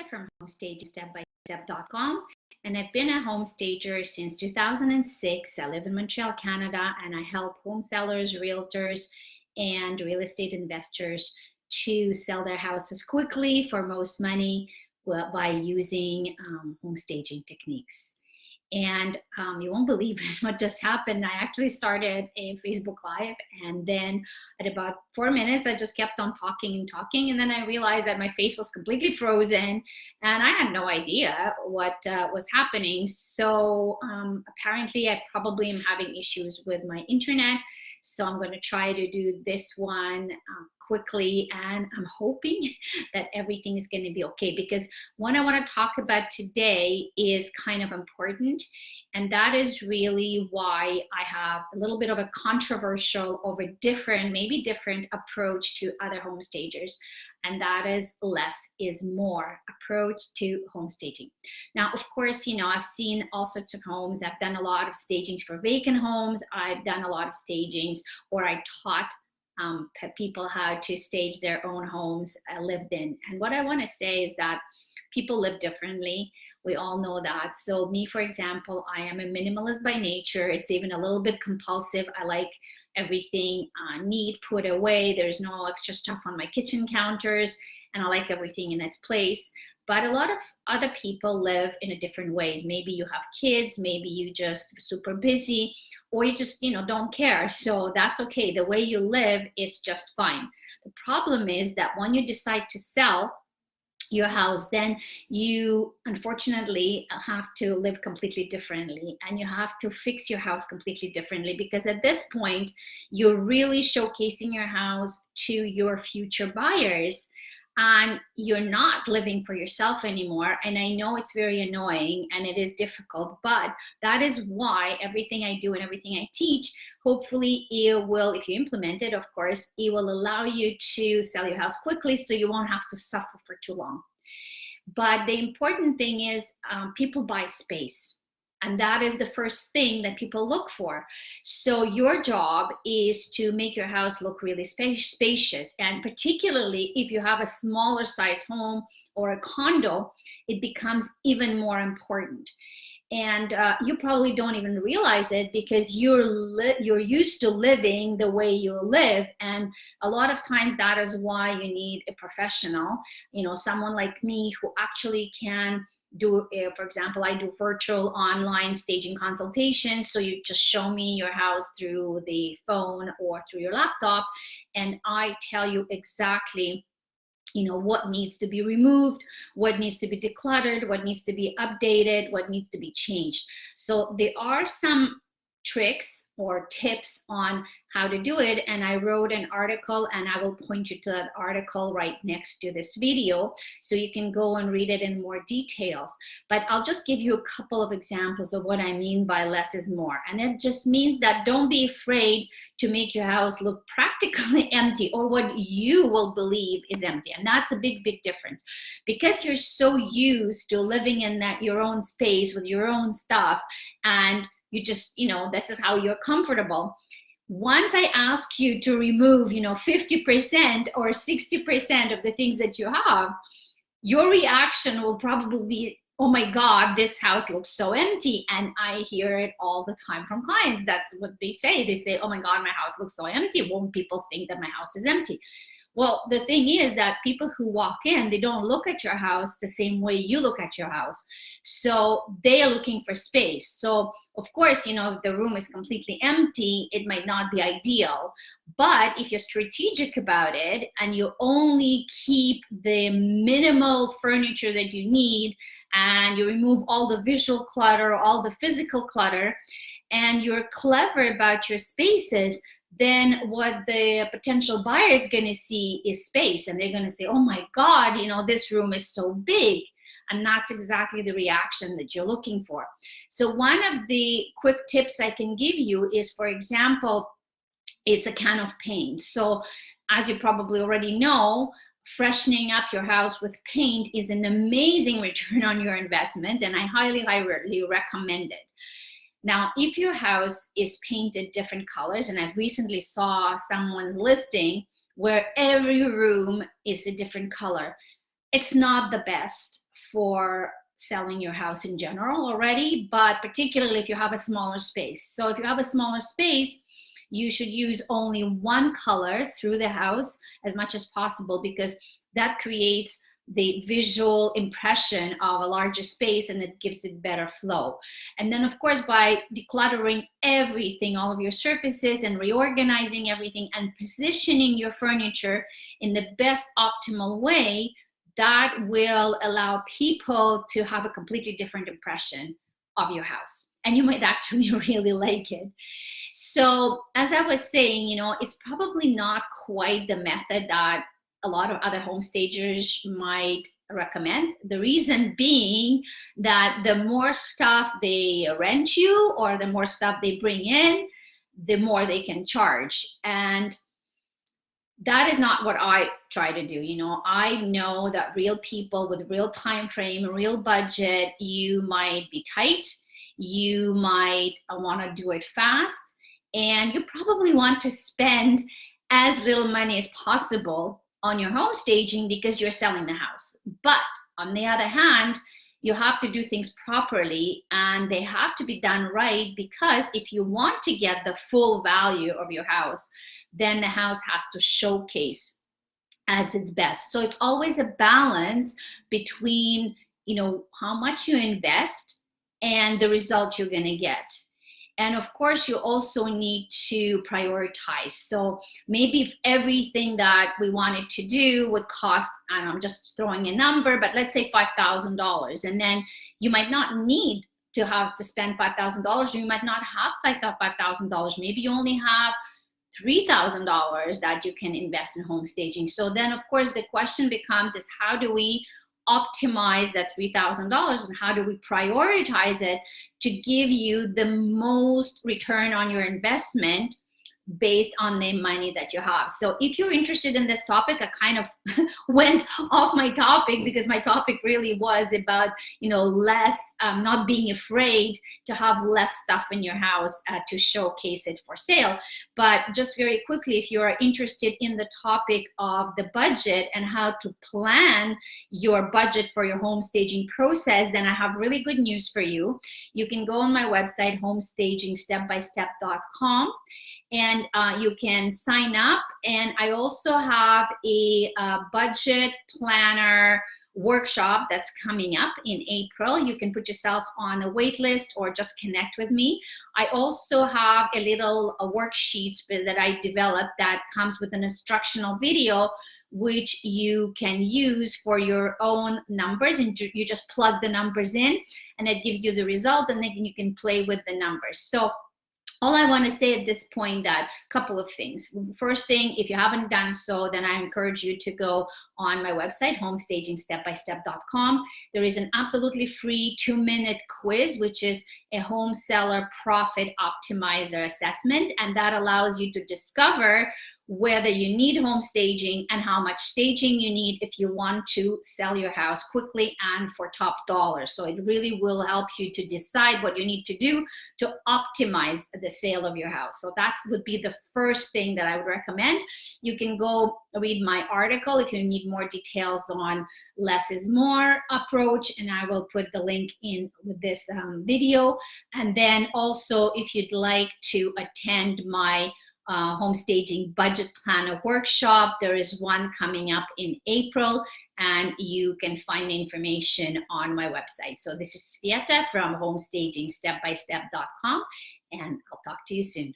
from homestagingstepbystep.com, and I've been a home stager since 2006. I live in Montreal, Canada, and I help home sellers, realtors, and real estate investors to sell their houses quickly for most money by using home staging techniques. And you won't believe what just happened. I actually started a Facebook Live, and then at about 4 minutes, I just kept on talking and talking. And then I realized that my face was completely frozen, and I had no idea what was happening. So apparently, I probably am having issues with my internet. So I'm going to try to do this one quickly, and I'm hoping that everything is going to be okay, because what I want to talk about today is kind of important, and that is really why I have a little bit of a controversial over maybe different approach to other home stagers, and that is less is more approach to home staging. Now, of course, I've seen all sorts of homes. I've done a lot of stagings for vacant homes. I've done a lot of stagings, or I taught people how to stage their own homes lived in. And what I want to say is that people live differently. We all know that. So me, for example, I am a minimalist by nature. It's even a little bit compulsive. I like everything neat, put away. There's no extra stuff on my kitchen counters, and I like everything in its place. But a lot of other people live in a different ways. Maybe you have kids, maybe you just super busy, or you just, don't care. So that's okay. The way you live, it's just fine. The problem is that when you decide to sell your house, then you unfortunately have to live completely differently, and you have to fix your house completely differently, because at this point, you're really showcasing your house to your future buyers. And you're not living for yourself anymore. And I know it's very annoying and it is difficult, but that is why everything I do and everything I teach, hopefully it will, if you implement it, of course, it will allow you to sell your house quickly, so you won't have to suffer for too long. But the important thing is people buy space. And that is the first thing that people look for. So your job is to make your house look really spacious. And particularly if you have a smaller size home or a condo, it becomes even more important. And you probably don't even realize it, because you're used to living the way you live. And a lot of times that is why you need a professional, someone like me who actually can do, for example, I do virtual online staging consultations. So you just show me your house through the phone or through your laptop, and I tell you exactly what needs to be removed, what needs to be decluttered, what needs to be updated, what needs to be changed. So there are some tricks or tips on how to do it, and I wrote an article, and I will point you to that article right next to this video, so you can go and read it in more details. But I'll just give you a couple of examples of what I mean by less is more. And it just means that don't be afraid to make your house look practically empty, or what you will believe is empty. And that's a big difference, because you're so used to living in your own space with your own stuff, and you just, this is how you're comfortable. Once I ask you to remove, 50% or 60% of the things that you have, your reaction will probably be, oh my God, this house looks so empty. And I hear it all the time from clients. That's what they say. They say, oh my God, my house looks so empty. Won't people think that my house is empty? Well, the thing is that people who walk in, they don't look at your house the same way you look at your house. So they are looking for space. So of course, if the room is completely empty, it might not be ideal. But if you're strategic about it and you only keep the minimal furniture that you need, and you remove all the visual clutter, all the physical clutter, and you're clever about your spaces, then what the potential buyer is going to see is space, and they're going to say, oh my God, this room is so big. And that's exactly the reaction that you're looking for. So one of the quick tips I can give you is, for example, it's a can of paint. So as you probably already know, freshening up your house with paint is an amazing return on your investment, and I highly recommend it. Now, if your house is painted different colors, and I've recently saw someone's listing where every room is a different color, it's not the best for selling your house in general already, but particularly if you have a smaller space. So if you have a smaller space, you should use only one color through the house as much as possible, because that creates the visual impression of a larger space and it gives it better flow. And then of course, by decluttering everything, all of your surfaces, and reorganizing everything and positioning your furniture in the best optimal way, that will allow people to have a completely different impression of your house, and you might actually really like it. So as I was saying, it's probably not quite the method that a lot of other home stagers might recommend. The reason being that the more stuff they rent you or the more stuff they bring in, the more they can charge. And that is not what I try to do. I know that real people with real time frame, real budget, you might be tight, you might want to do it fast, and you probably want to spend as little money as possible on your home staging because you're selling the house. But on the other hand, you have to do things properly, and they have to be done right, because if you want to get the full value of your house, then the house has to showcase as its best. So it's always a balance between, how much you invest and the result you're going to get. And of course, you also need to prioritize. So maybe if everything that we wanted to do would cost, and I'm just throwing a number, but let's say $5,000, and then you might not need to have to spend $5,000. You might not have $5,000. Maybe you only have $3,000 that you can invest in home staging. So then, of course, the question becomes is, how do we optimize that $3,000, and how do we prioritize it to give you the most return on your investment based on the money that you have? So if you're interested in this topic, I kind of went off my topic, because my topic really was about, less, not being afraid to have less stuff in your house to showcase it for sale. But just very quickly, if you are interested in the topic of the budget and how to plan your budget for your home staging process, then I have really good news for you. You can go on my website, homestagingstepbystep.com, and you can sign up. And I also have a budget planner workshop that's coming up in April. You can put yourself on a wait list or just connect with me. I also have a little worksheet that I developed that comes with an instructional video, which you can use for your own numbers, and you just plug the numbers in and it gives you the result, and then you can play with the numbers. So all I want to say at this point, that couple of things. First thing, if you haven't done so, then I encourage you to go on my website, homestagingstepbystep.com. There is an absolutely free 2-minute quiz, which is a home seller profit optimizer assessment. And that allows you to discover whether you need home staging and how much staging you need if you want to sell your house quickly and for top dollar. So it really will help you to decide what you need to do to optimize the sale of your house. So that would be the first thing that I would recommend. You can go read my article if you need more details on less is more approach, and I will put the link in with this video. And then also, if you'd like to attend my home staging budget planner workshop, there is one coming up in April, and you can find the information on my website. So this is Sveta from homestagingstepbystep.com, and I'll talk to you soon.